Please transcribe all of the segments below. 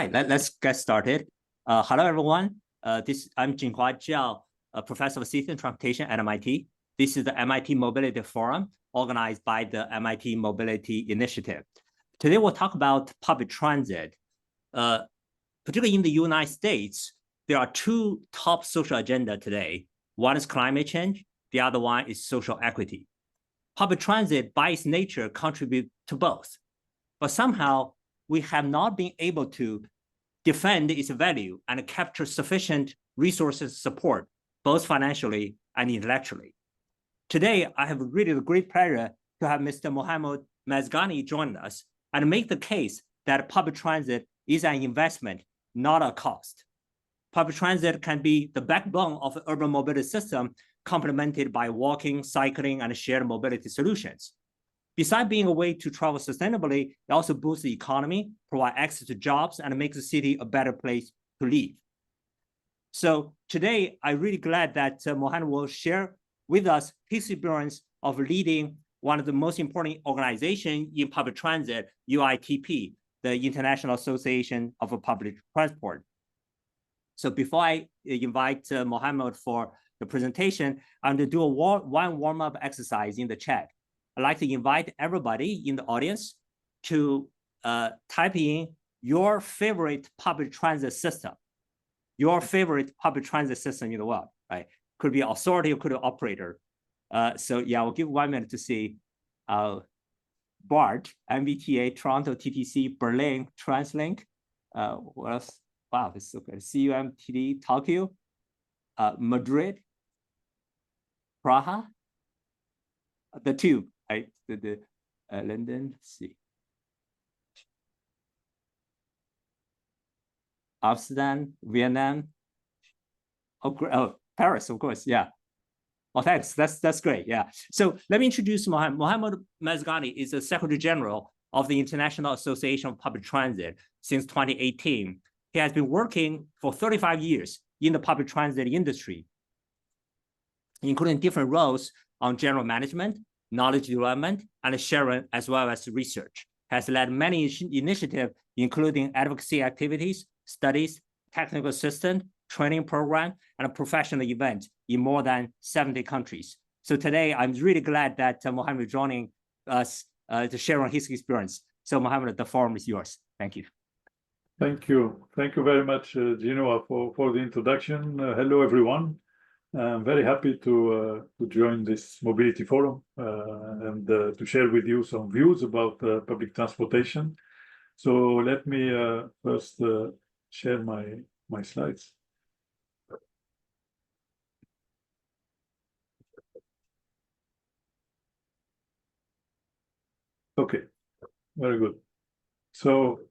right, let's get started. Hello, everyone. I'm Jinhua Zhao, a professor of system transportation at MIT. This is the MIT Mobility Forum organized by the MIT Mobility Initiative. Today, we'll talk about public transit. Particularly in the United States, there are two top social agendas today. One is climate change. The other one is social equity. Public transit, by its nature, contributes to both. But somehow, we have not been able to defend its value and capture sufficient resources support, both financially and intellectually. Today, I have really the great pleasure to have Mr. Mohamed Mezghani join us and make the case that public transit is an investment, not a cost. Public transit can be the backbone of the urban mobility system, complemented by walking, cycling, and shared mobility solutions. Besides being a way to travel sustainably, it also boosts the economy, provide access to jobs, and makes the city a better place to live. So today, I'm really glad that Mohamed will share with us his experience of leading one of the most important organizations in public transit, UITP, the International Association of Public Transport. So before I invite Mohamed for the presentation, I'm going to do one warm-up exercise in the chat. I'd like to invite everybody in the audience to type in your favorite public transit system, your favorite public transit system in the world, right? Could be authority or could be operator. So yeah, we'll give 1 minute to see BART, MBTA, Toronto, TTC, Berlin, TransLink. What else? Wow, this is so good. CUMTD, Tokyo, Madrid, Praha, the tube, right? London, let's see. Amsterdam, Vietnam, oh, Paris, of course, yeah. Oh, thanks, that's great, yeah. So let me introduce Mohamed. Mohamed Mezghani is the Secretary General of the International Association of Public Transit since 2018. He has been working for 35 years in the public transit industry, including different roles on general management, knowledge development, and sharing, as well as research. Has led many initiatives, including advocacy activities, studies, technical assistance, training program, and professional events in more than 70 countries. So today, I'm really glad that Mohamed is joining us to share on his experience. So Mohamed, the forum is yours. Thank you. Thank you. Thank you very much, Jinhua, for the introduction. Hello, everyone. I'm very happy to join this mobility forum and to share with you some views about public transportation. So let me first share my slides. Okay, very good. So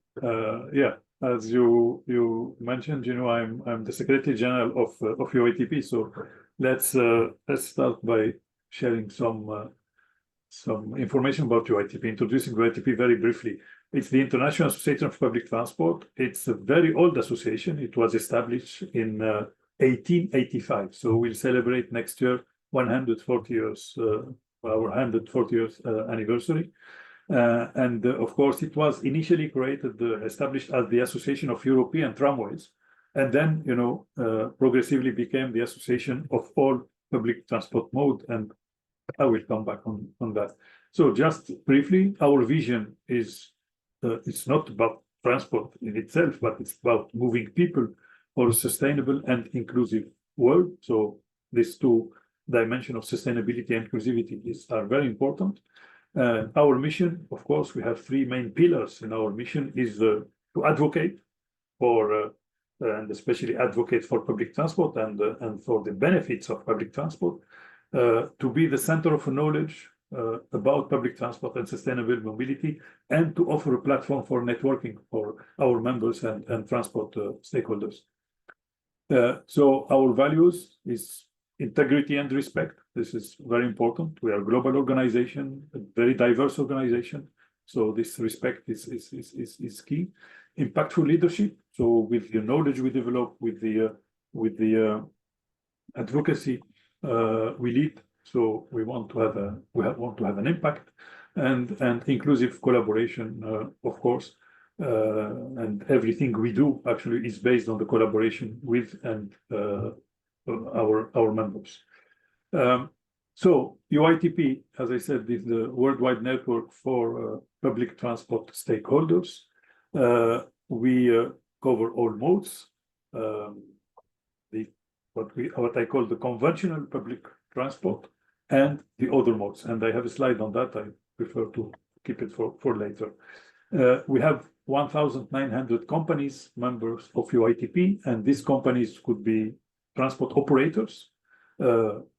yeah, as you mentioned, I'm the Secretary General of UITP. So let's start by sharing some information about UITP, introducing UITP very briefly. It's the International Association of Public Transport. It's a very old association. It was established in 1885. So we'll celebrate next year 140 years, our 140 years anniversary. And of course, it was initially established as the Association of European Tramways, and then, progressively became the Association of all public transport mode. And I will come back on that. So just briefly, our vision is, it's not about transport in itself, but it's about moving people for a sustainable and inclusive world. So these two dimensions of sustainability and inclusivity are very important. Our mission, of course, we have three main pillars in our mission, is to advocate for, and especially advocate for public transport and for the benefits of public transport, to be the center of knowledge about public transport and sustainable mobility, and to offer a platform for networking for our members and transport stakeholders. So our values is integrity and respect. This is very important. We are a global organization, a very diverse organization. So this respect is key. Impactful leadership. So with the knowledge we develop, with the advocacy we lead. So we want to have an impact, and inclusive collaboration, of course. and everything we do actually is based on the collaboration with and our members. So UITP, as I said, is the worldwide network for public transport stakeholders. We cover all modes, what I call the conventional public transport and the other modes. And I have a slide on that. I prefer to keep it for later. We have 1,900 companies, members of UITP, and these companies could be transport operators,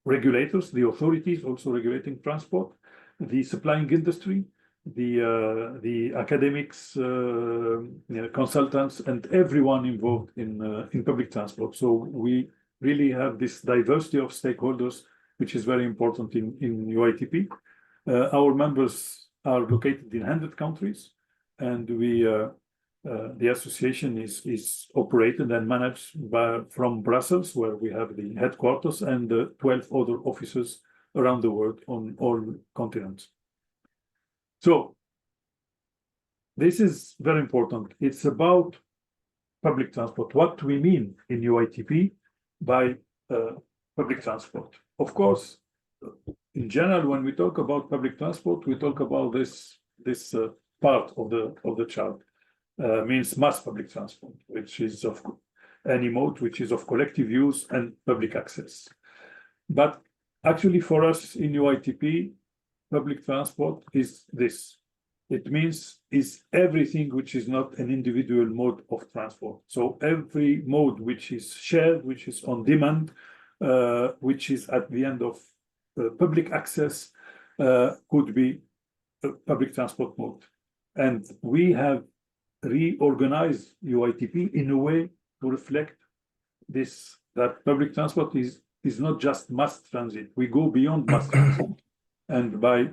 regulators, the authorities also regulating transport, the supplying industry, the academics, consultants, and everyone involved in public transport. So we really have this diversity of stakeholders, which is very important in UITP. Our members are located in 100 countries, and the association is operated and managed from Brussels, where we have the headquarters, and 12 other offices around the world on all continents. So this is very important. It's about public transport. What we mean in UITP by public transport. Of course, in general, when we talk about public transport, we talk about this part of the chart. Means mass public transport, which is of any mode which is of collective use and public access. But actually, for us in UITP, public transport is this. It means is everything which is not an individual mode of transport. So every mode which is shared, which is on demand, which is at the end of public access, could be a public transport mode. And we have reorganized UITP in a way to reflect this, that public transport is not just mass transit. We go beyond mass transit, and by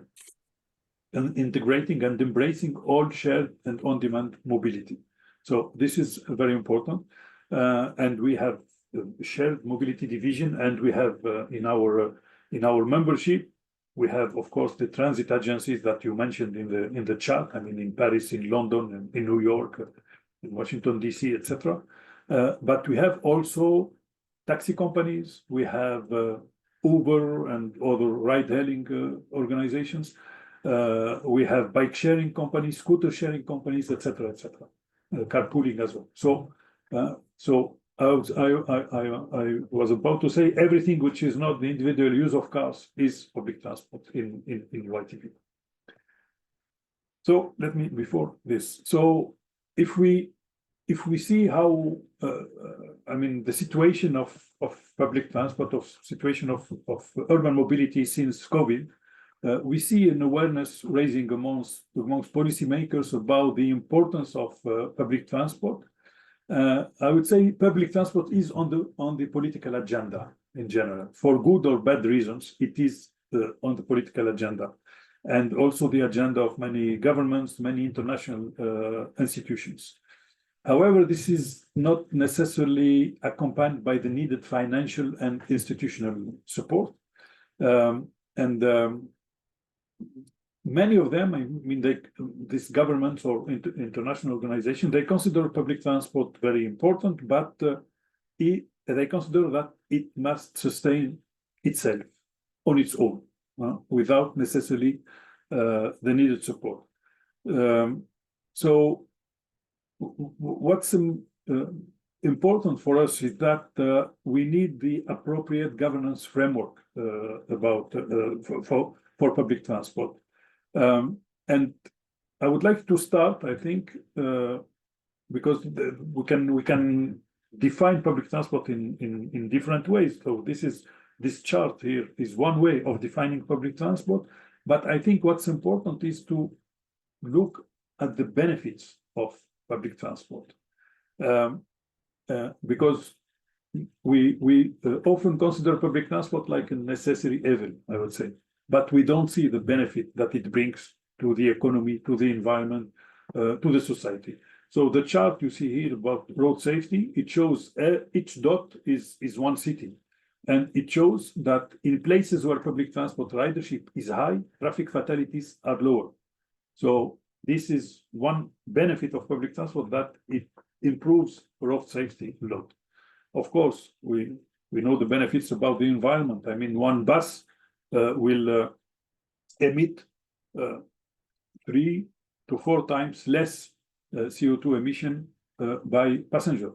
integrating and embracing all shared and on-demand mobility. So this is very important. And we have shared mobility division, and we have in our membership, we have, of course, the transit agencies that you mentioned in the chat. I mean, in Paris, in London, in New York, in Washington, DC, etc. But we have also taxi companies. We have Uber and other ride-hailing organizations. We have bike sharing companies, scooter sharing companies, etc., etc. Carpooling as well. So I was about to say everything which is not the individual use of cars is public transport in UITP. So let me, before this, so if we see how I mean the situation of public transport, situation of urban mobility since COVID, we see an awareness raising amongst policymakers about the importance of public transport. I would say public transport is on the political agenda in general. For good or bad reasons, it is on the political agenda, and also the agenda of many governments, many international institutions. However, this is not necessarily accompanied by the needed financial and institutional support. Many of them, I mean, these governments or international organizations, they consider public transport very important, but they consider that it must sustain itself on its own, without necessarily the needed support. So what's important for us is that we need the appropriate governance framework for public transport. And I would like to start, I think, because we can define public transport in different ways. So this chart here is one way of defining public transport, but I think what's important is to look at the benefits of public transport, because we often consider public transport like a necessary evil, I would say. But we don't see the benefit that it brings to the economy, to the environment, to the society. So the chart you see here about road safety, it shows each dot is one city. And it shows that in places where public transport ridership is high, traffic fatalities are lower. So this is one benefit of public transport, that it improves road safety a lot. Of course, we know the benefits about the environment. I mean, one bus will emit 3 to 4 times less CO2 emission by passenger.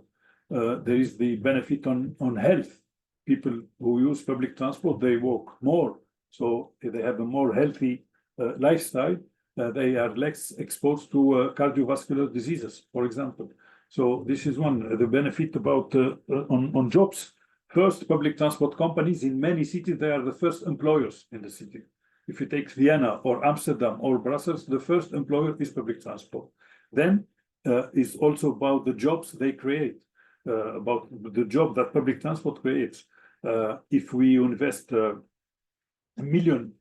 There is the benefit on health. People who use public transport, they walk more, so they have a more healthy lifestyle. They are less exposed to cardiovascular diseases, for example. So this is one. The benefit about on jobs. First, public transport companies in many cities, they are the first employers in the city. If you take Vienna or Amsterdam or Brussels, the first employer is public transport. Then is also about the jobs they create, about the job that public transport creates. If we invest $1 million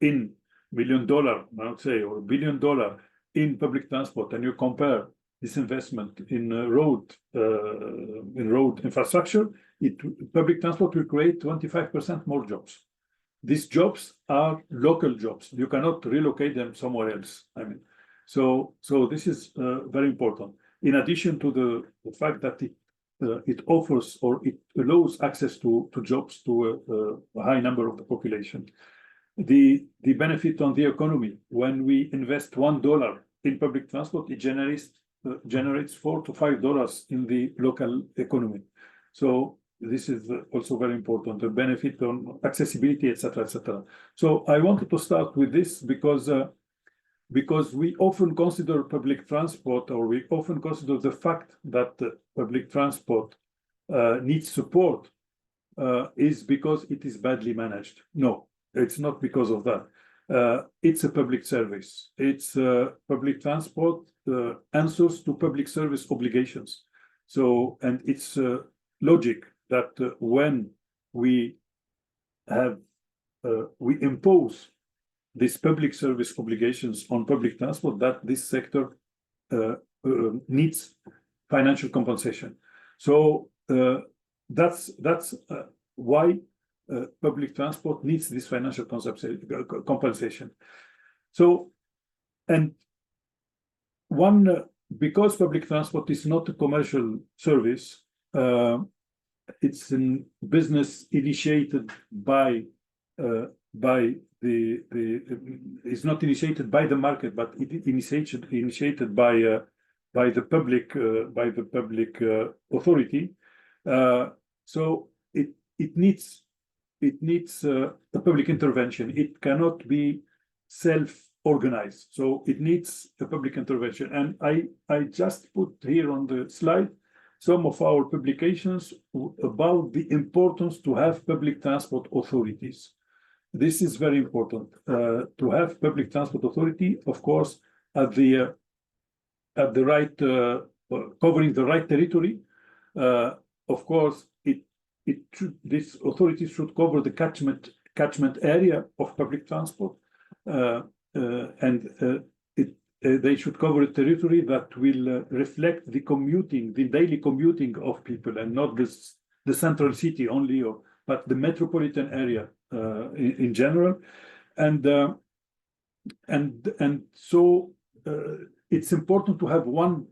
in $1 million, I would say, or $1 billion in public transport, and you compare this investment in road infrastructure, public transport will create 25% more jobs. These jobs are local jobs. You cannot relocate them somewhere else. I mean, so this is very important. In addition to the fact that it offers or it allows access to jobs to a high number of the population. The benefit on the economy, when we invest $1 in public transport, it generates $4 to $5 in the local economy. So this is also very important, the benefit on accessibility, etc., etc. So I wanted to start with this because we often consider public transport, or we often consider the fact that public transport needs support is because it is badly managed. No, it's not because of that. It's a public service. It's public transport answers to public service obligations. So, and it's logic that when we impose these public service obligations on public transport, that this sector needs financial compensation. So that's why public transport needs this financial compensation. So, and because public transport is not a commercial service, it's a business initiated by it's not initiated by the market, but it initiated by the public authority. So it needs a public intervention. It cannot be self-organized. So it needs a public intervention. And I just put here on the slide some of our publications about the importance to have public transport authorities. This is very important to have public transport authority, of course, at the right covering the right territory. Of course, this authority should cover the catchment area of public transport, and they should cover a territory that will reflect the daily commuting of people, and not the central city only, but the metropolitan area in general. And so it's important to have one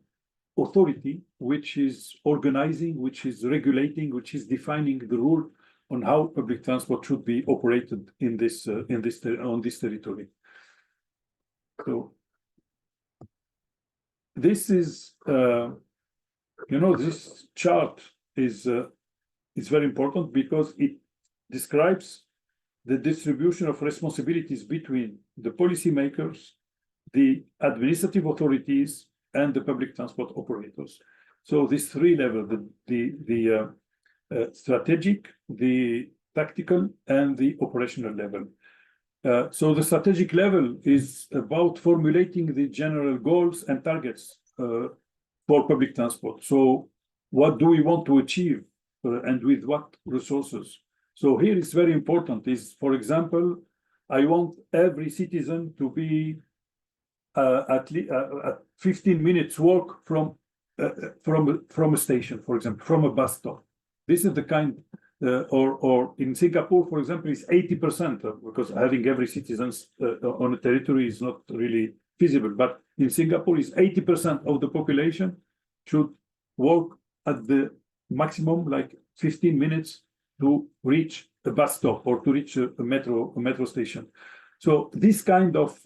authority which is organizing, which is regulating, which is defining the rule on how public transport should be operated on this territory. So this is, this chart is very important because it describes the distribution of responsibilities between the policymakers, the administrative authorities, and the public transport operators. So these three levels, the strategic, the tactical, and the operational level. So the strategic level is about formulating the general goals and targets for public transport. So what do we want to achieve and with what resources? So here it's very important is, for example, I want every citizen to be at 15 minutes walk from a station, for example, from a bus stop. This is the kind, or in Singapore, for example, it's 80%, because having every citizen on a territory is not really feasible. But in Singapore is 80% of the population should work at the maximum like 15 minutes to reach a bus stop or to reach a metro station. So this kind of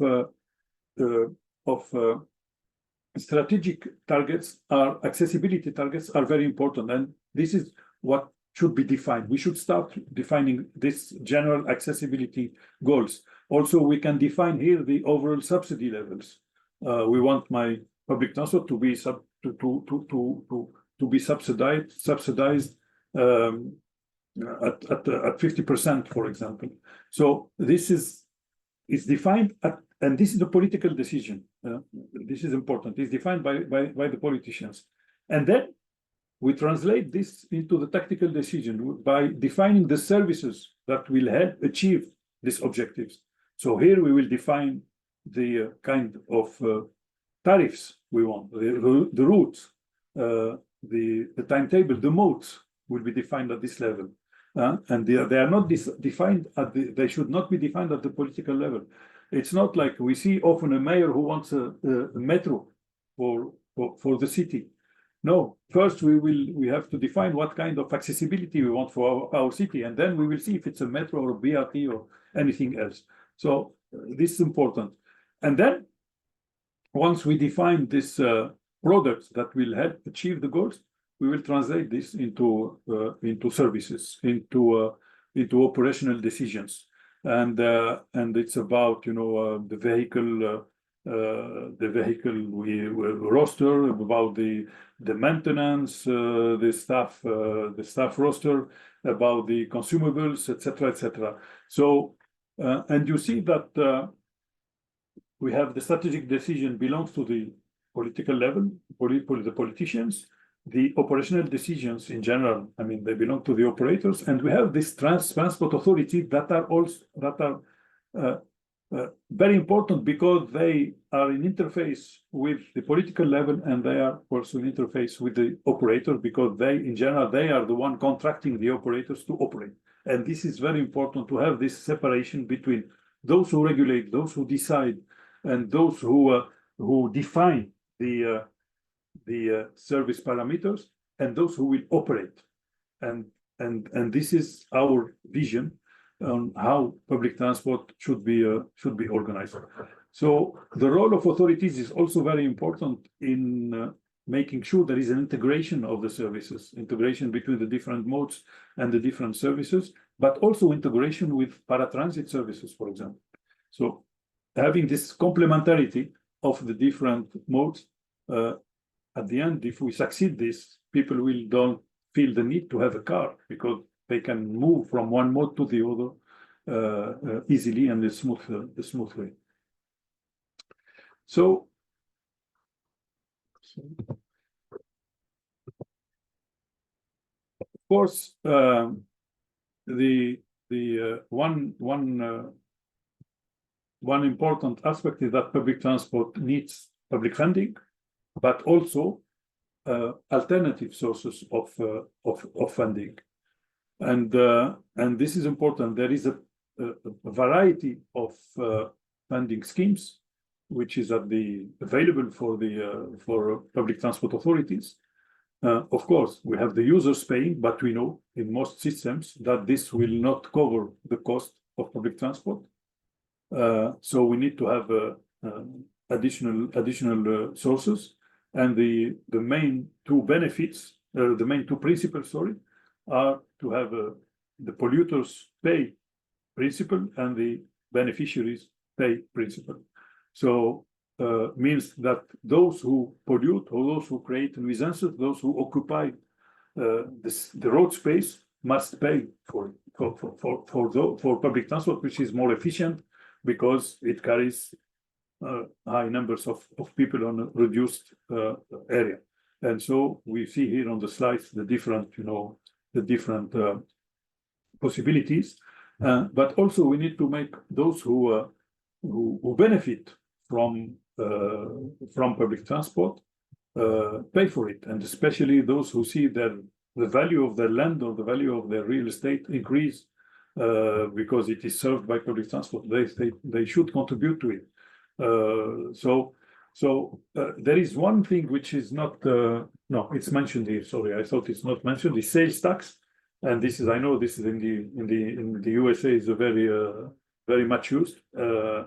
strategic targets, accessibility targets, are very important, and this is what should be defined. We should start defining this general accessibility goals. Also, we can define here the overall subsidy levels. We want my public transport to be subsidized at 50%, for example. So this is defined and this is a political decision. This is important. It's defined by the politicians, and then we translate this into the tactical decision by defining the services that will help achieve these objectives. So here we will define the kind of tariffs we want, the routes, the timetable, the modes will be defined at this level. And they are not defined they should not be defined at the political level. It's not like we see often a mayor who wants a metro for the city. No, first we have to define what kind of accessibility we want for our city, and then we will see if it's a metro or a BRT or anything else. So this is important. And then once we define this products that will help achieve the goals, we will translate this into services, into operational decisions, and it's about the vehicle roster, about the maintenance, the staff roster, about the consumables, etc., etc. So and you see that we have the strategic decision belongs to the political level, the politicians. The operational decisions in general, I mean, they belong to the operators, and we have these transport authorities that are very important because they are in interface with the political level, and they are also in interface with the operator because in general, they are the one contracting the operators to operate. And this is very important to have this separation between those who regulate, those who decide, and those who define the service parameters, and those who will operate. And this is our vision on how public transport should be organized. So the role of authorities is also very important in making sure there is an integration of the services, integration between the different modes and the different services, but also integration with paratransit services, for example. So having this complementarity of the different modes, at the end, if we succeed this, people don't feel the need to have a car because they can move from one mode to the other easily and a smooth way. So of course, the one important aspect is that public transport needs public funding, but also alternative sources of funding, and this is important. There is a variety of funding schemes which is available for public transport authorities. Of course, we have the users paying, but we know in most systems that this will not cover the cost of public transport. So we need to have additional sources. And the main two benefits, the main two principles, are to have the polluters pay principle and the beneficiaries pay principle. So means that those who pollute or those who create nuisances, those who occupy the road space must pay for public transport, which is more efficient because it carries high numbers of people on a reduced area. And so we see here on the slides the different possibilities, but also we need to make those who benefit from public transport pay for it, and especially those who see the value of their land or the value of their real estate increase because it is served by public transport. They should contribute to it. So So there is one thing which is not, no, it's mentioned here. Sorry, I thought it's not mentioned. The sales tax, and this is, I know this is in the USA is a very much used.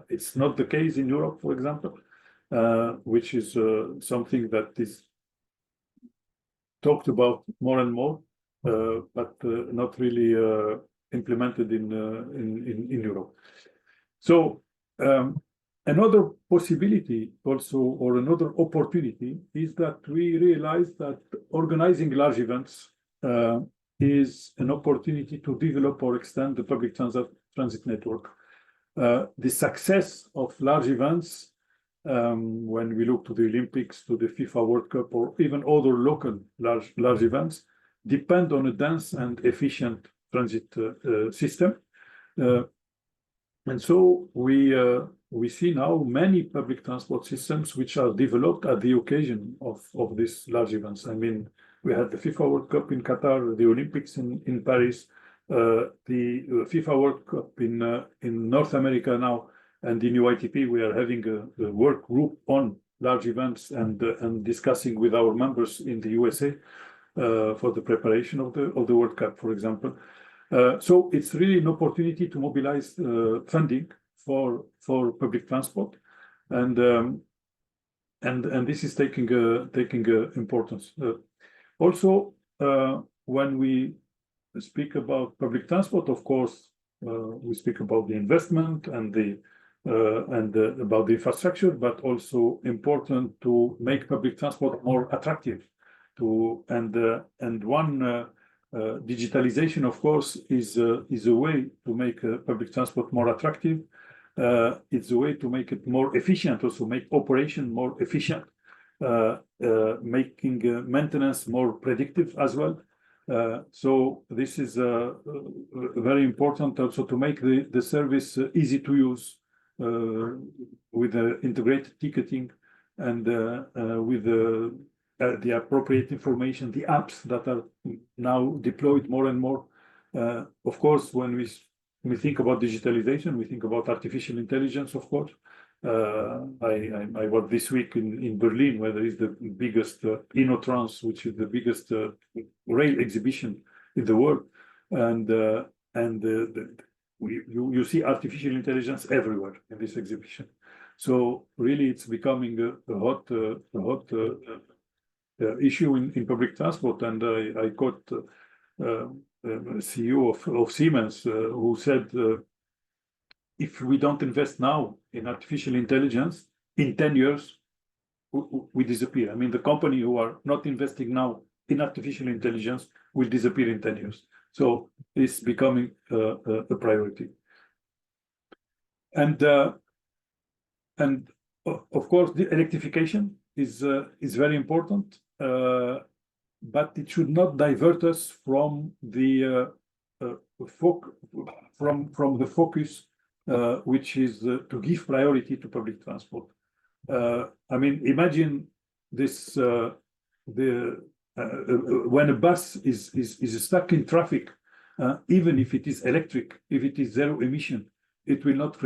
It's not the case in Europe, for example, which is something that is talked about more and more, but not really implemented in Europe. So another possibility also, or another opportunity, is that we realize that organizing large events is an opportunity to develop or extend the public transit network. The success of large events, when we look to the Olympics, to the FIFA World Cup, or even other local large events, depend on a dense and efficient transit system. And so we see now many public transport systems which are developed at the occasion of these large events. I mean, we had the FIFA World Cup in Qatar, the Olympics in Paris, the FIFA World Cup in North America now, and in UITP we are having a work group on large events and discussing with our members in the USA for the preparation of the World Cup, for example. So it's really an opportunity to mobilize funding for public transport, and this is taking importance. Also, when we speak about public transport, of course, we speak about the investment and about the infrastructure, but also important to make public transport more attractive. Digitalization, of course, is a way to make public transport more attractive. It's a way to make it more efficient, also make operation more efficient, making maintenance more predictive as well. So this is very important also to make the service easy to use with integrated ticketing and with the appropriate information, the apps that are now deployed more and more. Of course, when we think about digitalization, we think about artificial intelligence, of course. I was this week in Berlin, where there is the biggest InnoTrans, which is the biggest rail exhibition in the world, and you see artificial intelligence everywhere in this exhibition. So really, it's becoming a hot issue in public transport. And I got CEO of Siemens who said, if we don't invest now in artificial intelligence, in 10 years, we disappear. I mean, the company who are not investing now in artificial intelligence will disappear in 10 years. So it's becoming a priority. And of course, the electrification is very important, but it should not divert us from the focus, which is to give priority to public transport. I mean, imagine this: when a bus is stuck in traffic, even if it is electric, if it is zero emission, it will not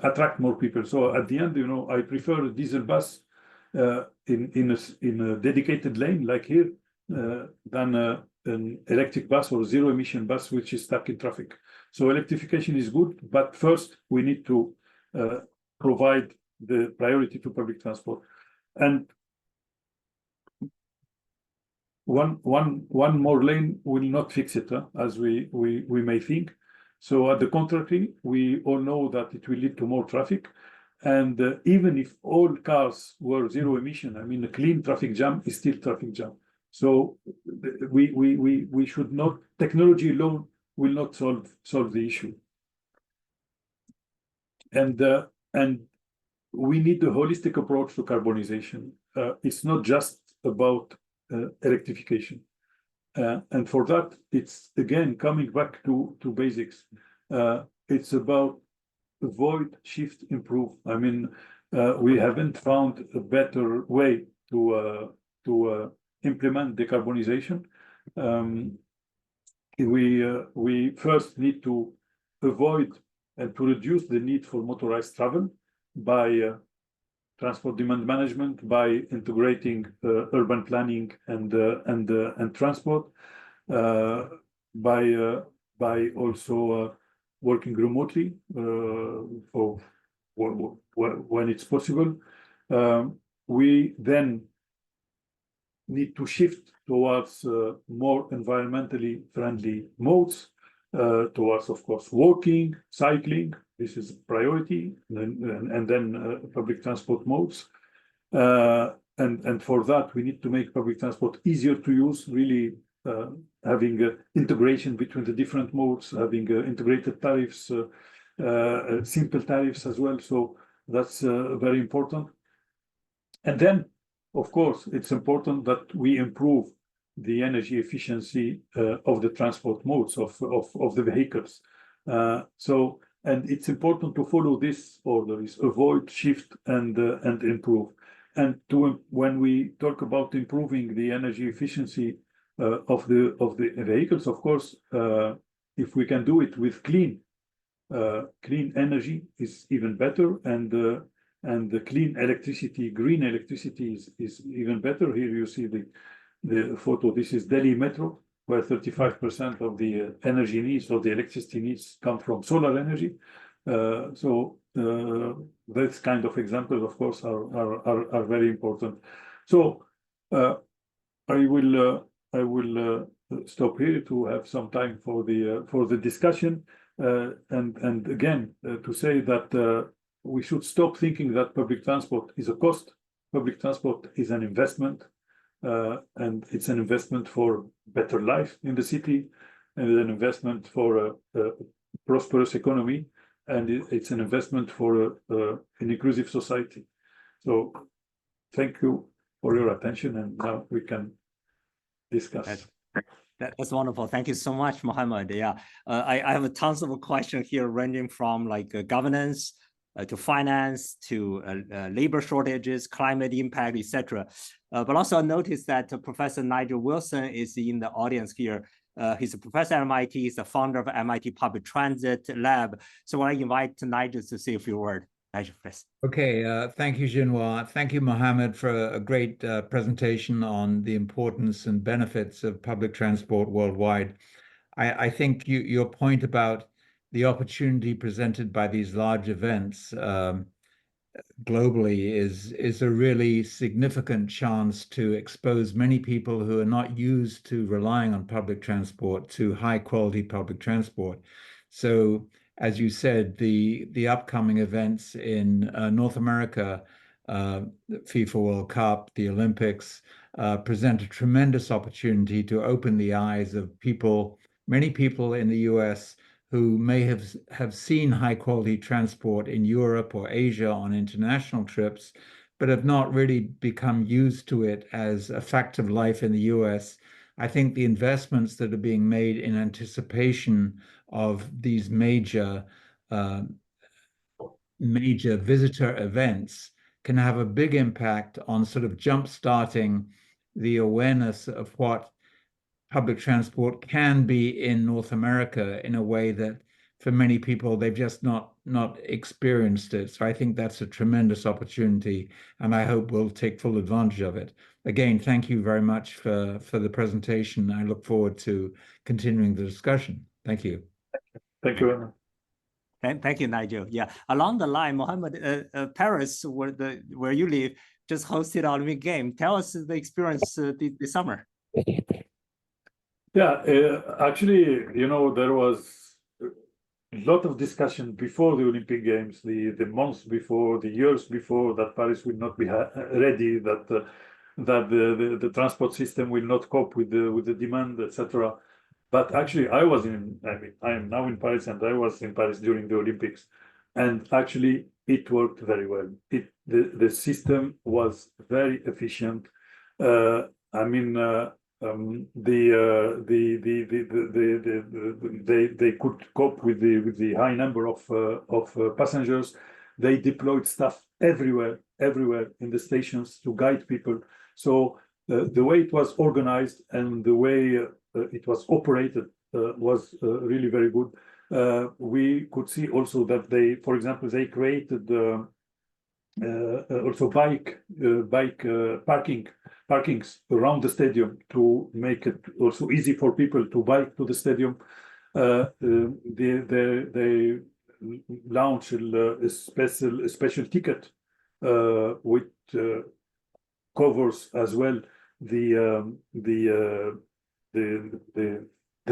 attract more people. So at the end, you know, I prefer a diesel bus in a dedicated lane like here than an electric bus or zero emission bus which is stuck in traffic. So electrification is good, but first we need to provide the priority to public transport. And one more lane will not fix it, as we may think. So at the contrary, we all know that it will lead to more traffic. And even if all cars were zero emission, I mean, a clean traffic jam is still traffic jam. So we should not, technology alone will not solve the issue. And we need a holistic approach to carbonization. It's not just about electrification. And for that, it's again coming back to basics. It's about avoid, shift, improve. I mean, we haven't found a better way to implement decarbonization. We first need to avoid and to reduce the need for motorized travel by transport demand management by integrating urban planning and transport, by also working remotely for when it's possible. We then need to shift towards more environmentally friendly modes, towards, of course, walking, cycling. This is a priority, and then public transport modes. And for that, we need to make public transport easier to use, really having integration between the different modes, having integrated tariffs, simple tariffs as well. So that's very important. And then, of course, it's important that we improve the energy efficiency of the transport modes of the vehicles. And it's important to follow this order: is avoid, shift, and improve. And when we talk about improving the energy efficiency of the vehicles, of course, if we can do it with clean energy, is even better, and the clean electricity, green electricity is even better. Here you see the photo. This is Delhi Metro, where 35% of the energy needs, or the electricity needs, come from solar energy. So this kind of examples, of course, are very important. So I will stop here to have some time for the discussion, and again to say that we should stop thinking that public transport is a cost. Public transport is an investment, and it's an investment for better life in the city, and an investment for a prosperous economy, and it's an investment for an inclusive society. So thank you for your attention, and now we can discuss. That's wonderful. Thank you so much, Mohamed. Yeah, I have tons of questions here, ranging from like governance to finance to labor shortages, climate impact, etc. But also notice that Professor Nigel Wilson is in the audience here. He's a professor at MIT. He's the founder of MIT Public Transit Lab. So I invite Nigel to say a few words. Nigel, please. Okay, thank you, Jinhua. Thank you, Mohamed, for a great presentation on the importance and benefits of public transport worldwide. I think your point about the opportunity presented by these large events globally is a really significant chance to expose many people who are not used to relying on public transport to high quality public transport. So, as you said, the upcoming events in North America, FIFA World Cup, the Olympics, present a tremendous opportunity to open the eyes of people, many people in the US who may have seen high quality transport in Europe or Asia on international trips, but have not really become used to it as a fact of life in the US. I think the investments that are being made in anticipation of these major visitor events can have a big impact on sort of jump-starting the awareness of what public transport can be in North America in a way that for many people they've just not experienced it. So I think that's a tremendous opportunity, and I hope we'll take full advantage of it. Again, thank you very much for the presentation. I look forward to continuing the discussion. Thank you. Thank you very much. Thank you, Nigel. Yeah, along the line, Mohamed, Paris, where you live, just hosted Olympic Games. Tell us the experience this summer. Yeah, actually, you know, there was a lot of discussion before the Olympic Games, the months before, the years before, that Paris will not be ready, that the transport system will not cope with the demand, etc. But actually, I am now in Paris, and I was in Paris during the Olympics, and actually, it worked very well. The system was very efficient. They could cope with the high number of passengers. They deployed staff everywhere in the stations to guide people. So the way it was organized and the way it was operated was really very good. We could see also that for example, they created also parkings around the stadium to make it also easy for people to bike to the stadium. They launched a special ticket which covers as well the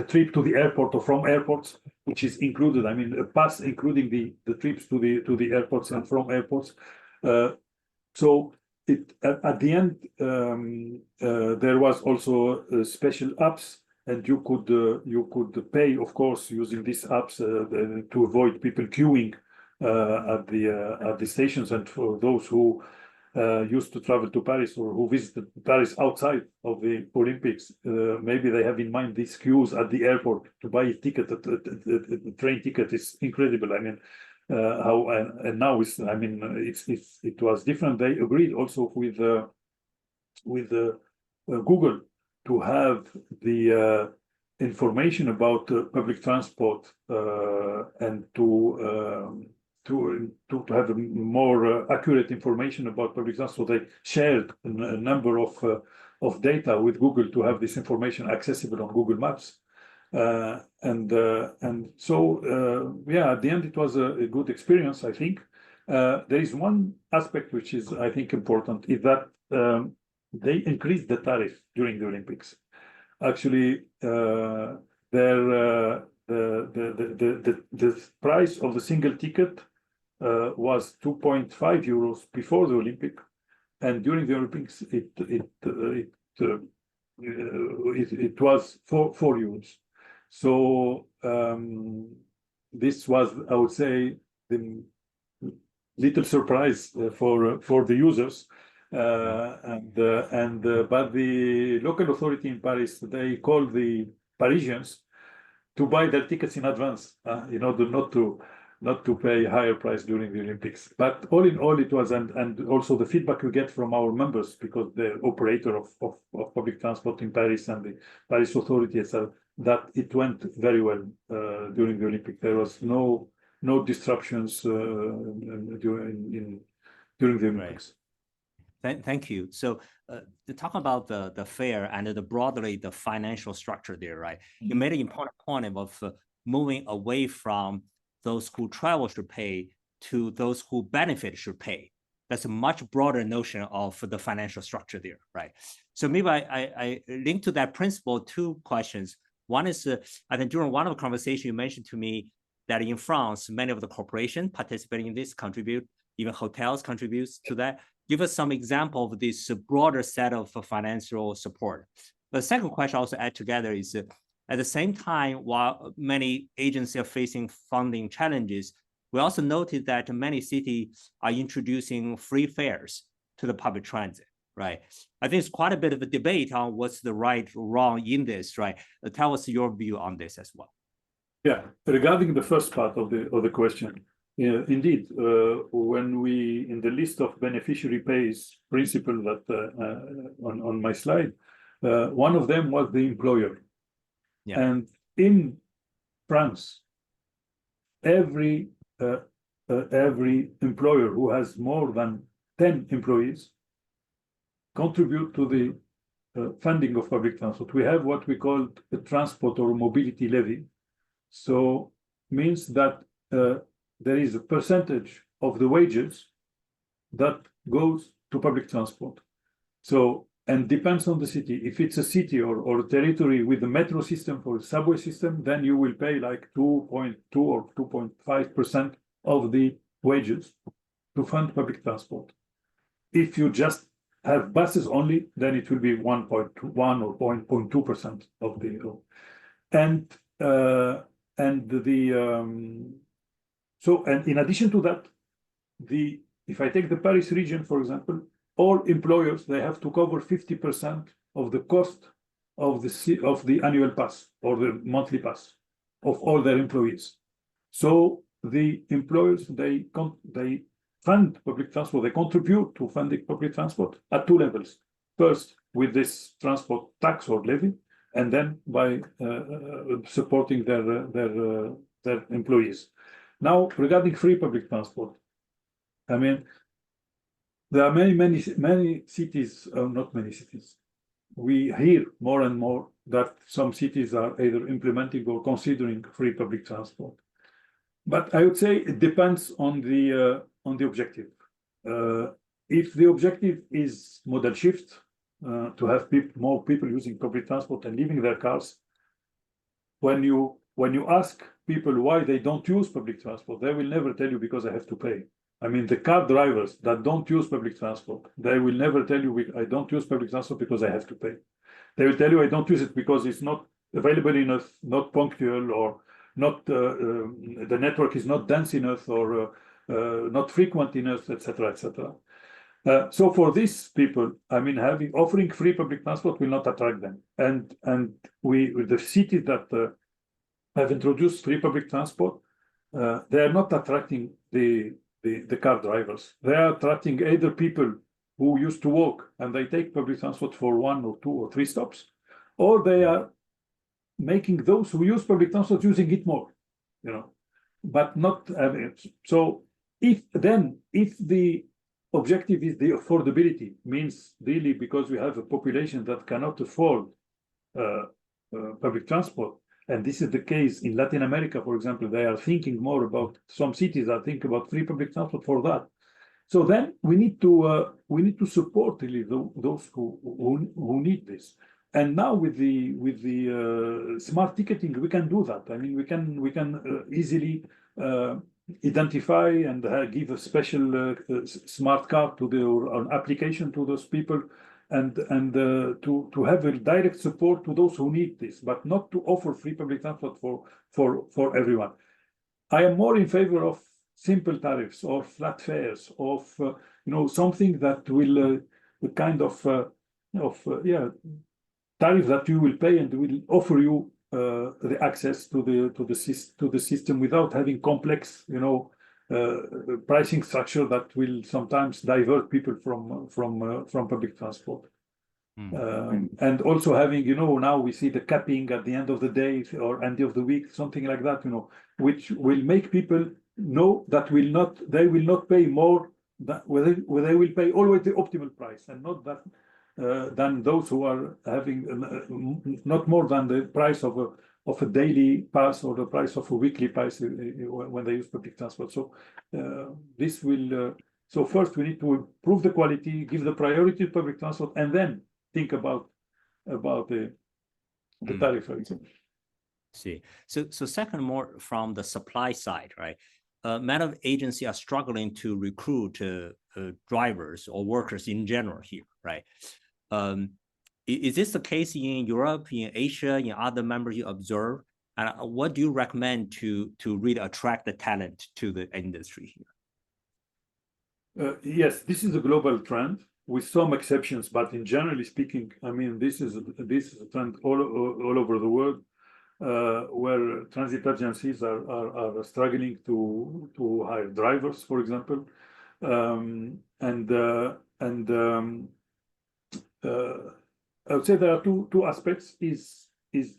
trip to the airport or from airports, which is included. I mean, a pass including the trips to the airports and from airports. So at the end there was also special apps, and you could pay, of course, using these apps to avoid people queuing at the stations. And for those who used to travel to Paris or who visited Paris outside of the Olympics, maybe they have in mind these queues at the airport to buy a ticket. The train ticket is incredible. I mean, how and now it's, I mean, it was different. They agreed also with Google to have the information about public transport and to have a more accurate information about public transport. They shared a number of data with Google to have this information accessible on Google Maps. And so yeah, at the end it was a good experience, I think. There is one aspect which is, I think, important, is that they increased the tariff during the Olympics. Actually, the price of the single ticket was 2.5 euros before the Olympic, and during the Olympics it was 4 euros. So this was, I would say, the little surprise for the users. But the local authority in Paris, they called the Parisians to buy their tickets in advance in order not to pay higher price during the Olympics. But all in all, it was, and also the feedback we get from our members, because the operator of public transport in Paris and the Paris authority itself, that it went very well during the Olympics. There was no disruptions during the Olympics. Thank you. So to talk about the fair and broadly the financial structure there, right? Mm-hmm. You made an important point of moving away from those who travel should pay to those who benefit should pay. That's a much broader notion of the financial structure there, right? So maybe I link to that principle 2 questions. One is, I think during one of the conversations you mentioned to me that in France, many of the corporations participating in this contribute, even hotels contributes to that. Give us some example of this broader set of financial support. The second question I also add together is, at the same time, while many agencies are facing funding challenges, we also noted that many cities are introducing free fares to the public transit, right? I think it's quite a bit of a debate on what's the right or wrong in this, right? Tell us your view on this as well. Yeah, regarding the first part of the question, yeah, indeed, when we, in the list of beneficiary pays principle that on my slide, one of them was the employer. Yeah. And in France, every employer who has more than 10 employees contribute to the funding of public transport. We have what we call a transport or mobility levy. So means that there is a percentage of the wages that goes to public transport. So, and depends on the city. If it's a city or a territory with a metro system or a subway system, then you will pay like 2.2 or 2.5% of the wages to fund public transport. If you just have buses only, then it will be 1.1 or 0.2% of the, so, and in addition to that, if I take the Paris region, for example, all employers, they have to cover 50% of the cost of the annual pass or the monthly pass of all their employees. So the employers, they fund public transport, they contribute to funding public transport at 2 levels. First, with this transport tax or levy, and then by supporting their employees. Now, regarding free public transport, I mean, there are many cities, not many cities. We hear more and more that some cities are either implementing or considering free public transport. But I would say it depends on the objective. If the objective is model shift, to have more people using public transport and leaving their cars, when you ask people why they don't use public transport, they will never tell you because I have to pay. I mean, the car drivers that don't use public transport, they will never tell you I don't use public transport because I have to pay. They will tell you I don't use it because it's not available enough, not punctual, or not the network is not dense enough, or not frequent enough, etc., etc. So for these people, I mean, offering free public transport will not attract them. And the cities that have introduced free public transport, they are not attracting the car drivers. They are attracting either people who used to walk and they take public transport for 1 or 2 or 3 stops, or they are making those who use public transport using it more, but not. So if the objective is the affordability, means really because we have a population that cannot afford public transport, and this is the case in Latin America, for example, they are thinking more about, some cities are thinking about free public transport for that. So then we need to support really those who need this. And now with the smart ticketing, we can do that. I mean, we can easily identify and give a special smart card to an application to those people, and to have a direct support to those who need this, but not to offer free public transport for everyone. I am more in favor of simple tariffs or flat fares, of something that will kind of tariff that you will pay and will offer you the access to the system without having complex pricing structure that will sometimes divert people from public transport. And also having, now we see the capping at the end of the day or end of the week, something like that, which will make people know that they will not pay more, where they will pay always the optimal price, and not that than those who are having not more than the price of a daily pass or the price of a weekly pass when they use public transport. So this will. So first we need to improve the quality, give the priority to public transport, and then think about the tariff. See, so second, more from the supply side, right? Many of agencies are struggling to recruit drivers or workers in general here, right? Is this the case in Europe, in Asia, in other members you observe? And what do you recommend to really attract the talent to the industry here? Yes, this is a global trend with some exceptions, but in generally speaking, I mean, this is a trend all over the world, where transit agencies are struggling to hire drivers, for example, I would say there are two aspects. There is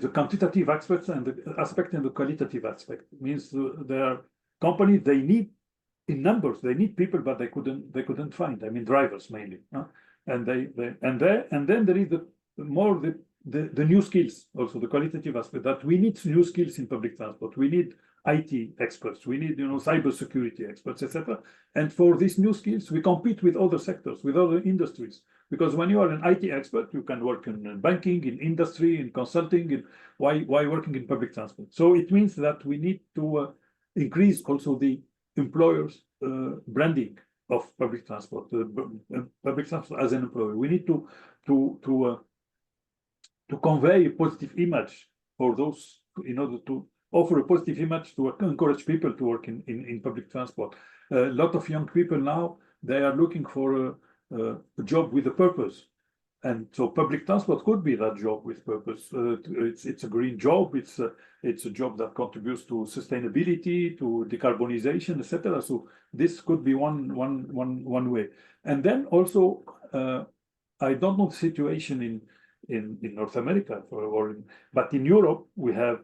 the quantitative aspect and the qualitative aspect. It means there are companies, they need in numbers, they need people, but they couldn't find. I mean, drivers mainly, and then there is the new skills, also the qualitative aspect, that we need new skills in public transport. We need IT experts, we need cybersecurity experts, etc. And for these new skills, we compete with other sectors, with other industries. Because when you are an IT expert, you can work in banking, in industry, in consulting, why working in public transport? So it means that we need to increase also the employers' branding of public transport, public transport as an employer. We need to convey a positive image for those, in order to offer a positive image to encourage people to work in public transport. A lot of young people now, they are looking for a job with a purpose. And so public transport could be that job with purpose. It's a green job. It's a job that contributes to sustainability, to decarbonization, etc. So this could be one way. And then also, I don't know the situation in North America, but in Europe we have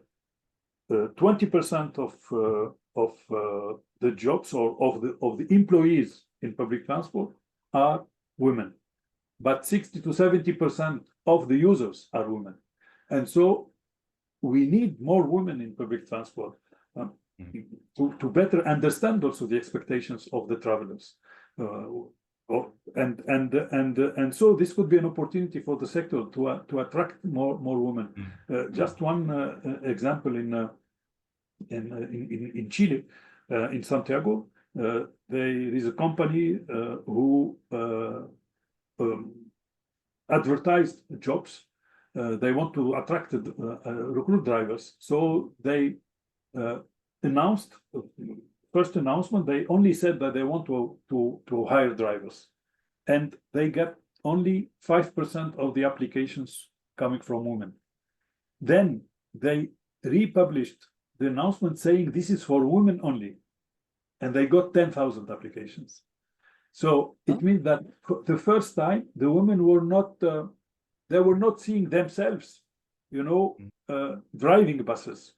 20% of the jobs or of the employees in public transport are women, but 60 to 70% of the users are women, and so we need more women in public transport to better understand also the expectations of the travelers. And so this could be an opportunity for the sector to attract more women. Just one example in Chile, in Santiago, there is a company who advertised jobs. They want to attract recruit drivers, so they announced. First announcement, they only said that they want to hire drivers, and they get only 5% of the applications coming from women. Then they republished the announcement saying this is for women only, and they got 10,000 applications. So it means that for the first time, the women were not they were not seeing themselves, driving buses.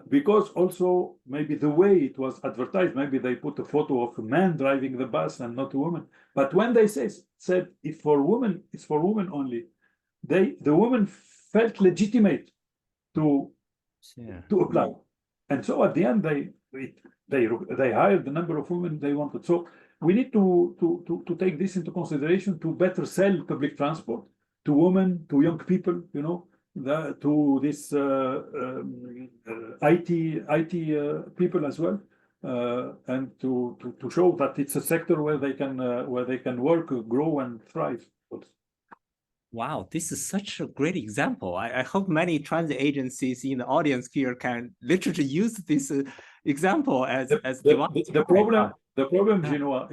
Because also maybe the way it was advertised, maybe they put a photo of a man driving the bus and not a woman. But when they said it's for women only, the women felt legitimate to apply, and so at the end they hired the number of women they wanted. So we need to take this into consideration to better sell public transport to women, to young people, to this IT people as well, and to show that it's a sector where they can work, grow, and thrive. Wow, this is such a great example. I hope many transit agencies in the audience here can literally use this example as the problem, Genoa,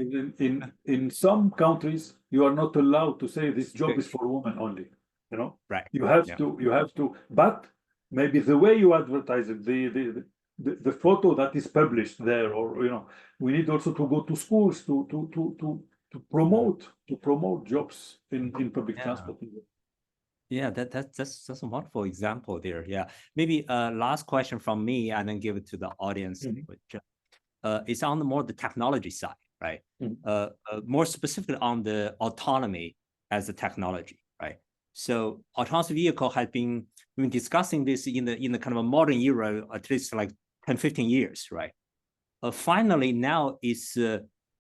in some countries you are not allowed to say this job is for women only. Right. You have to, but maybe the way you advertise it, the photo that is published there, or we need also to go to schools to promote jobs in public transport. Yeah, that's a wonderful example there. Yeah, maybe last question from me, and then give it to the audience. It's on the technology side, right? More specifically on the autonomy as a technology, right? So autonomous vehicle has been discussing this in the kind of a modern era, at least like 10, 15 years, right? Finally, now it's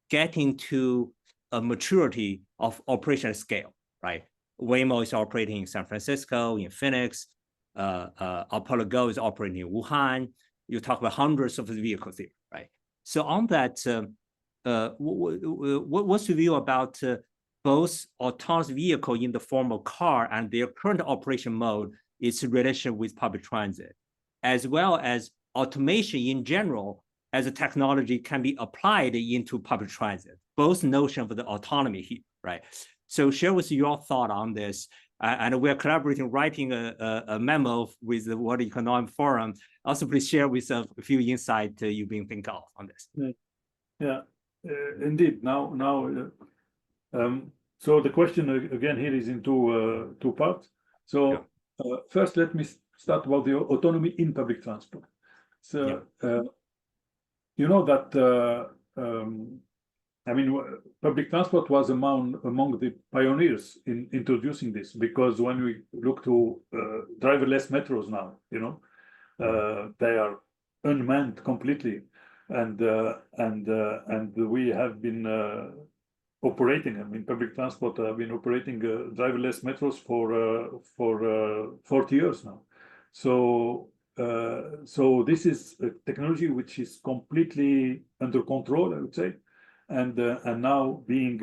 getting to a maturity of operational scale, right? Waymo is operating in San Francisco, in Phoenix. Apollo Go is operating in Wuhan. You talk about hundreds of vehicles there, right? So on that, what's your view about both autonomous vehicle in the form of car and their current operation mode, its relation with public transit, as well as automation in general as a technology can be applied into public transit, both notion of the autonomy here, right? So share with your thought on this. And we're collaborating, writing a memo with the World Economic Forum. Also, please share with us a few insights you've been thinking of on this. Yeah, indeed. So the question again here is in two parts. So first, let me start about the autonomy in public transport. So you know that public transport was among the pioneers in introducing this, because when we look to driverless metros now, they are unmanned completely, and we have been operating. Public transport have been operating driverless metros for 40 years now. So this is a technology which is completely under control, I would say, and now being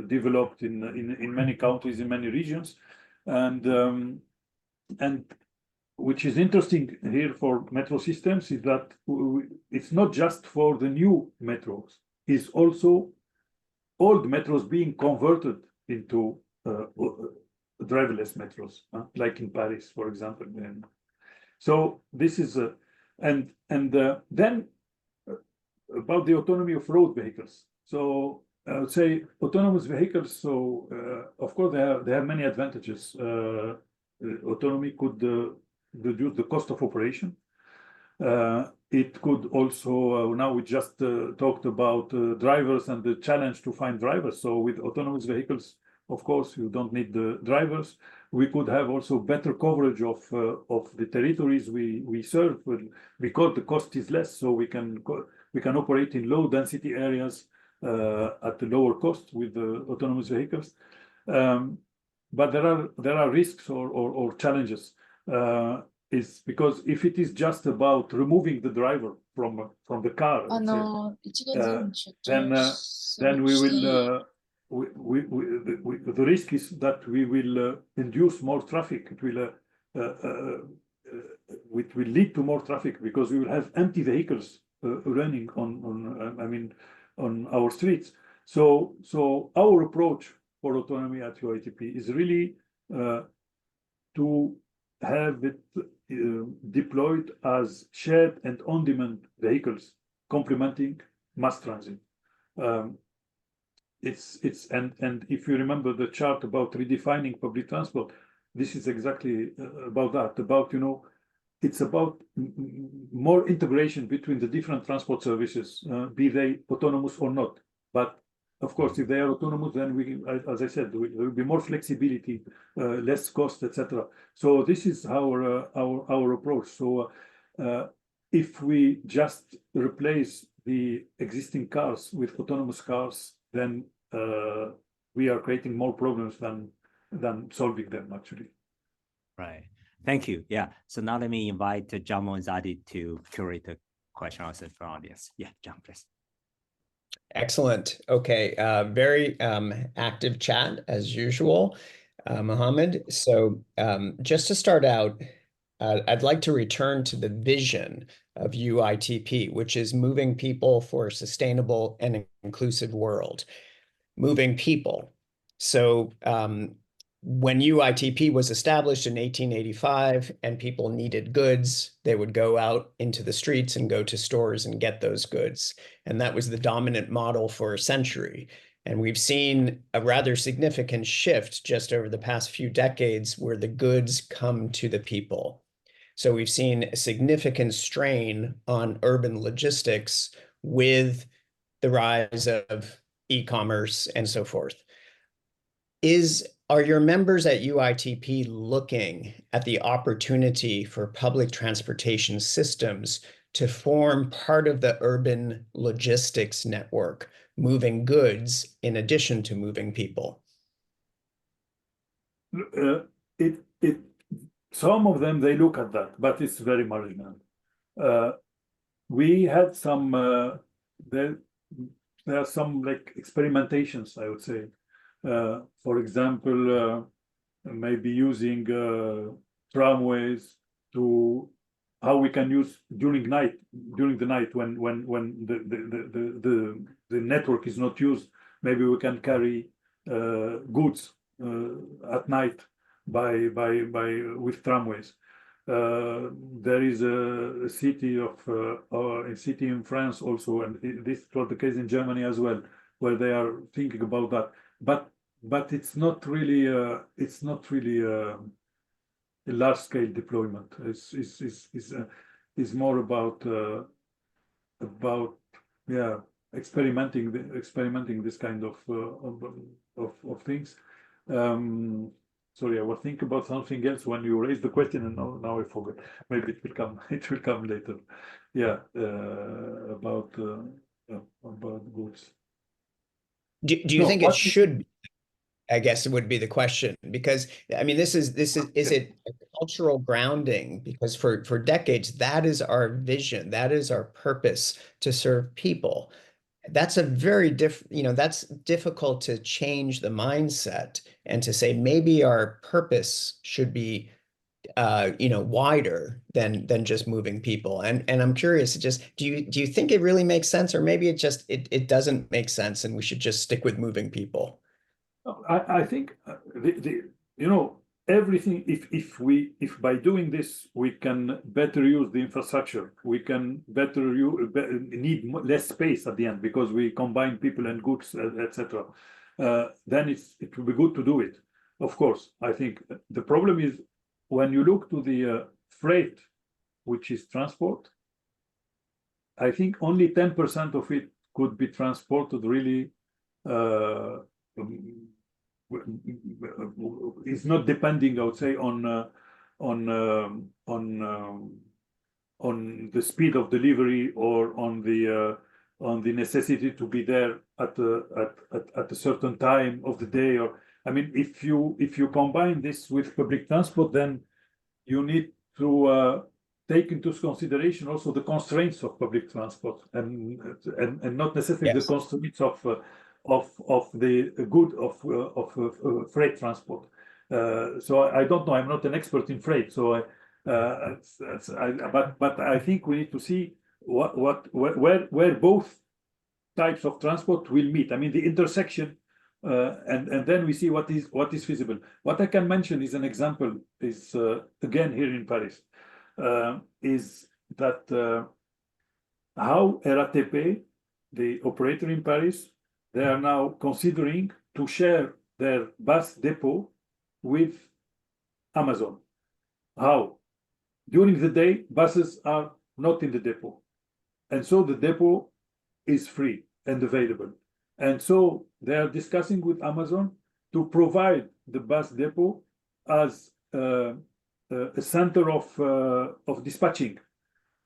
developed in many countries, in many regions, and which is interesting here for metro systems is that it's not just for the new metros; it's also old metros being converted into driverless metros, like in Paris, for example. So this is and then about the autonomy of road vehicles. So I would say autonomous vehicles. So of course they have many advantages. Autonomy could reduce the cost of operation. It could also, now we just talked about drivers and the challenge to find drivers. So with autonomous vehicles, of course, you don't need the drivers. We could have also better coverage of the territories we serve because the cost is less. So we can operate in low density areas at a lower cost with autonomous vehicles. But there are risks or challenges. Is because if it is just about removing the driver from the car, then we will the risk is that we will induce more traffic. It will lead to more traffic because we will have empty vehicles running on our streets. So our approach for autonomy at UITP is really to have it deployed as shared and on-demand vehicles, complementing mass transit. And if you remember the chart about redefining public transport, this is exactly about that. About it's about more integration between the different transport services, be they autonomous or not. But of course, if they are autonomous, then as I said, there will be more flexibility, less cost, etc. So this is our approach. So if we just replace the existing cars with autonomous cars, then we are creating more problems than solving them, actually. Right. Thank you. Yeah. So now let me invite Jamo and Zadi to curate the question answer for our audience. Yeah, John, please. Excellent. Okay. Very active chat as usual, Mohamed. So just to start out, I'd like to return to the vision of UITP, which is moving people for a sustainable and inclusive world. Moving people. So when UITP was established in 1885 and people needed goods, they would go out into the streets and go to stores and get those goods. And that was the dominant model for a century. And we've seen a rather significant shift just over the past few decades where the goods come to the people. So we've seen a significant strain on urban logistics with the rise of e-commerce and so forth. Are your members at UITP looking at the opportunity for public transportation systems to form part of the urban logistics network, moving goods in addition to moving people? Some of them, they look at that, but it's very marginal. We had some, there are some like experimentations, I would say. For example, maybe using tramways to how we can use during the night when the network is not used. Maybe we can carry goods at night with tramways. There is a city in France also, and this was the case in Germany as well, where they are thinking about that. But it's not really a large-scale deployment. It's more about experimenting this kind of things. Sorry, I was thinking about something else when you raised the question, and now I forgot. Maybe it will come. It will come later. Yeah, about goods. Do you think it should be? I guess it would be the question, because I mean, is it a cultural grounding? Because for decades, that is our vision, that is our purpose, to serve people. That's a very that's difficult to change the mindset and to say maybe our purpose should be wider than just moving people. And I'm curious, do you think it really makes sense, or maybe it doesn't make sense and we should just stick with moving people? I think everything. If by doing this we can better use the infrastructure, we can need less space at the end because we combine people and goods, etc. Then it will be good to do it. Of course, I think the problem is when you look to the freight, which is transport, I think only 10% of it could be transported really. It's not depending, I would say, on the speed of delivery or on the necessity to be there at a certain time of the day. Or I mean, if you combine this with public transport, then you need to take into consideration also the constraints of public transport and not necessarily the constraints of the good of freight transport. So I don't know. I'm not an expert in freight, so but I think we need to see where both types of transport will meet. I mean, the intersection, and then we see what is feasible. What I can mention is an example is again here in Paris, is that how RATP, the operator in Paris, they are now considering to share their bus depot with Amazon. How? During the day, buses are not in the depot. And so the depot is free and available. And so they are discussing with Amazon to provide the bus depot as a center of dispatching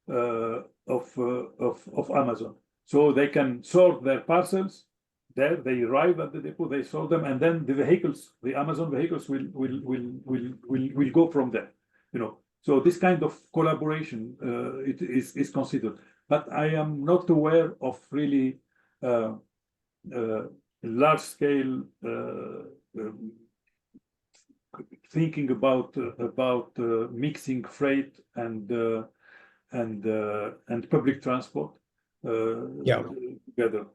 of Amazon. So they can sort their parcels there, they arrive at the depot, they sort them, and then the vehicles, the Amazon vehicles will go from there. You know, so this kind of collaboration it is considered. But I am not aware of really large scale thinking about mixing freight and public transport together.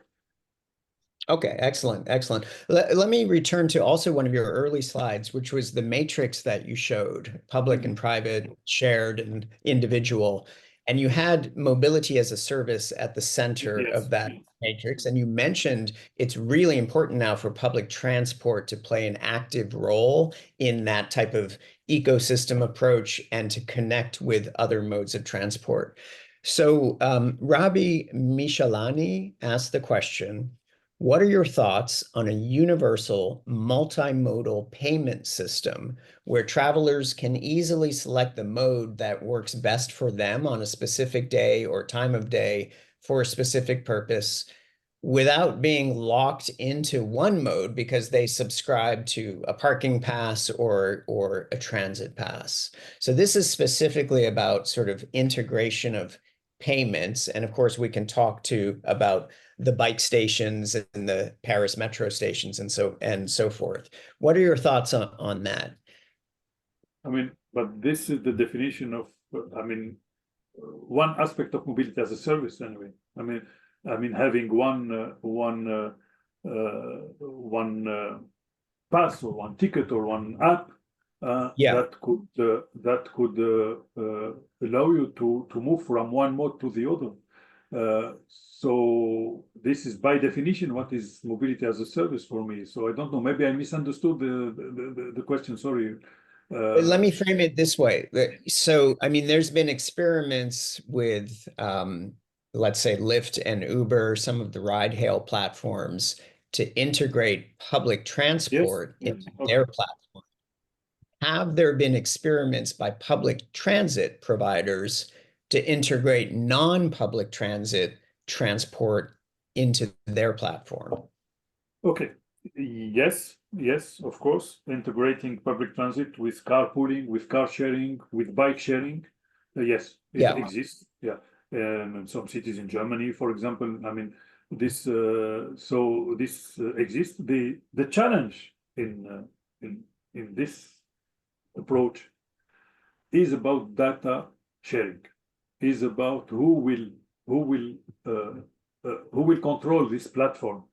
Okay, excellent, excellent. Let me return to also one of your early slides, which was the matrix that you showed, public and private, shared and individual. And you had mobility as a service at the center of that matrix. And you mentioned it's really important now for public transport to play an active role in that type of ecosystem approach and to connect with other modes of transport. So Rabi Mishalani asked the question, what are your thoughts on a universal multimodal payment system where travelers can easily select the mode that works best for them on a specific day or time of day for a specific purpose without being locked into one mode because they subscribe to a parking pass or a transit pass? So this is specifically about sort of integration of payments. And of course, we can talk about the bike stations and the Paris metro stations and so forth. What are your thoughts on that? I mean, but this is the definition of, I mean, one aspect of mobility as a service anyway. I mean, having one pass or one ticket or one app that could allow you to move from one mode to the other. So this is by definition what is mobility as a service for me. So I don't know, maybe I misunderstood the question, sorry. Let me frame it this way. So, I mean, there's been experiments with, let's say, Lyft and Uber, some of the ride-hail platforms, to integrate public transport into their platform. Have there been experiments by public transit providers to integrate non-public transit transport into their platform? Okay. Yes, of course. Integrating public transit with carpooling, with car sharing, with bike sharing. Yes, it exists. Yeah. In some cities in Germany, for example, I mean, this exists. The challenge in this approach is about data sharing, is about who will control this platform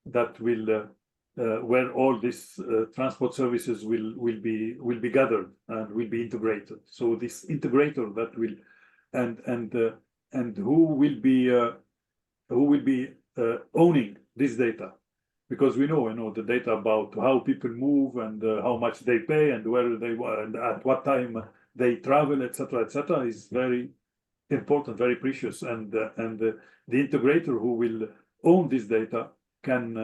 that will where all these transport services will be gathered and will be integrated. So this integrator that will and who will be owning this data, because we know the data about how people move and how much they pay and where they and at what time they travel, etc., is very important, very precious, and the integrator who will own this data can,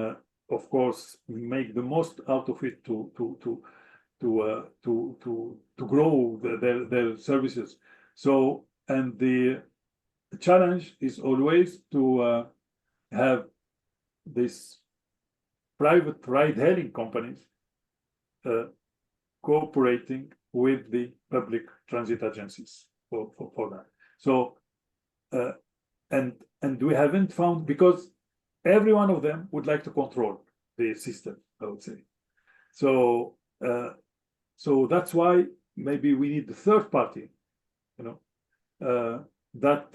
of course, make the most out of it to grow their services. So, and the challenge is always to have this private ride-hailing companies cooperating with the public transit agencies for that. So, and we haven't found, because every one of them would like to control the system, I would say. So, so that's why maybe we need the third party, you know, that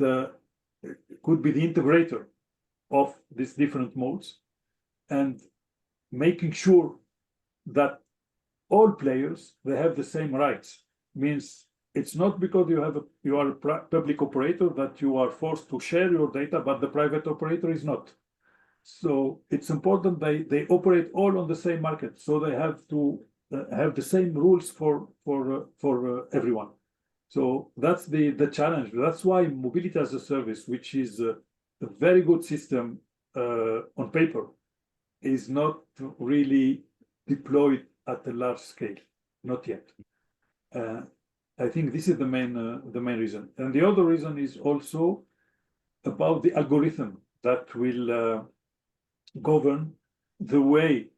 could be the integrator of these different modes, and making sure that all players, they have the same rights. Means it's not because you are a public operator that you are forced to share your data, but the private operator is not. So it's important they operate all on the same market, so they have to have the same rules for everyone. So that's the challenge. That's why mobility as a service, which is a very good system on paper, is not really deployed at a large scale, not yet. I think this is the main reason, and the other reason is also about the algorithm that will govern the way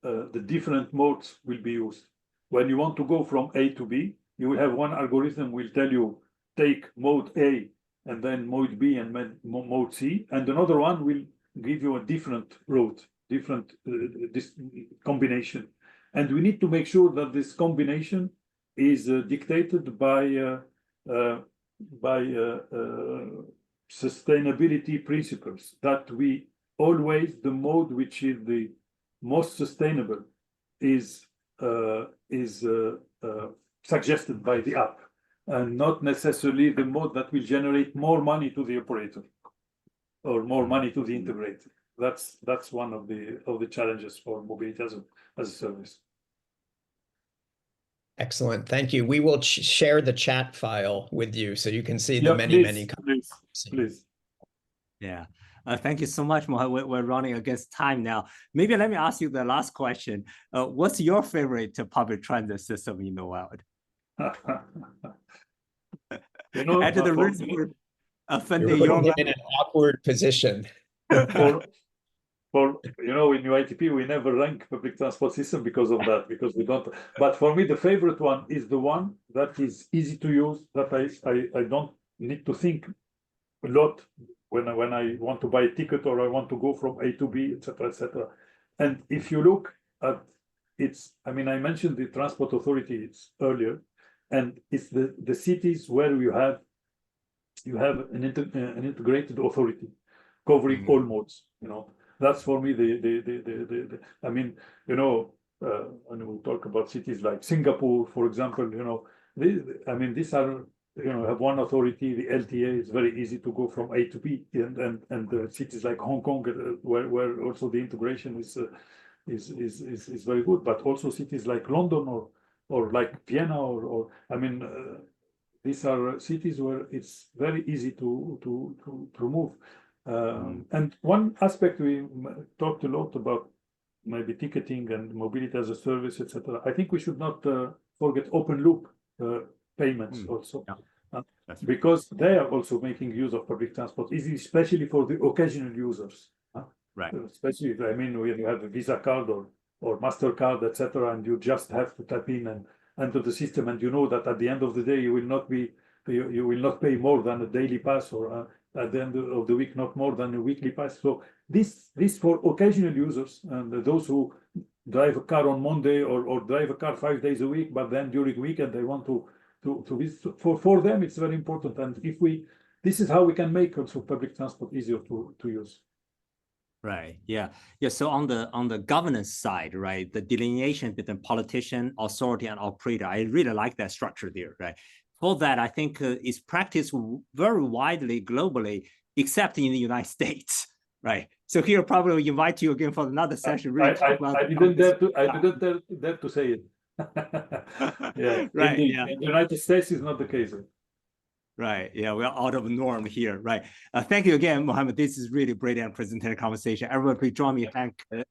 the different modes will be used. When you want to go from A to B, you will have one algorithm will tell you take mode A and then mode B and mode C, and another one will give you a different route, different this combination. And we need to make sure that this combination is dictated by sustainability principles, that we always, the mode which is the most sustainable is suggested by the app, and not necessarily the mode that will generate more money to the operator or more money to the integrator. That's one of the challenges for mobility as a service. Excellent. Thank you. We will share the chat file with you so you can see the many. Please. Yeah. Thank you so much, Mohamed. We're running against time now. Maybe let me ask you the last question. What's your favorite public transit system in the world? You know, After the risk offending you're putting in an awkward position. For you know, in UITP we never rank public transport system because of that, because we don't. But for me, the favorite one is the one that is easy to use, that I don't need to think a lot when I want to buy a ticket or I want to go from A to B, etc., etc. And if you look at it's, I mean, I mentioned the transport authorities earlier, and it's the cities where you have an integrated authority covering all modes. You know, that's for me the I mean, you know, when we talk about cities like Singapore, for example, you know, I mean, these are, you know, have one authority. The LTA is very easy to go from A to B, and cities like Hong Kong, where also the integration is very good, but also cities like London or like Vienna or I mean, these are cities where it's very easy to move. And one aspect we talked a lot about, maybe ticketing and mobility as a service, etc. I think we should not forget open loop payments also, because they are also making use of public transport, especially for the occasional users. Right. Especially, I mean, when you have a Visa card or MasterCard, etc., and you just have to tap in and enter the system, and you know that at the end of the day you will not pay more than a daily pass, or at the end of the week not more than a weekly pass. So this for occasional users and those who drive a car on Monday or drive a car 5 days a week, but then during weekend they want to visit. For them it's very important, and this is how we can make also public transport easier to use. Right. Yeah. Yeah. So on the governance side, right, the delineation between politician, authority, and operator, I really like that structure there. Right. For that, I think is practiced very widely globally, except in the United States. Right. So here probably we invite you again for another session. Really I didn't dare to say it. Yeah. Right. In the United States is not the case. Right. Yeah, we're out of norm here. Right. Thank you again, Mohamed. This is really brilliant presentation conversation. Everyone, please join me. Thank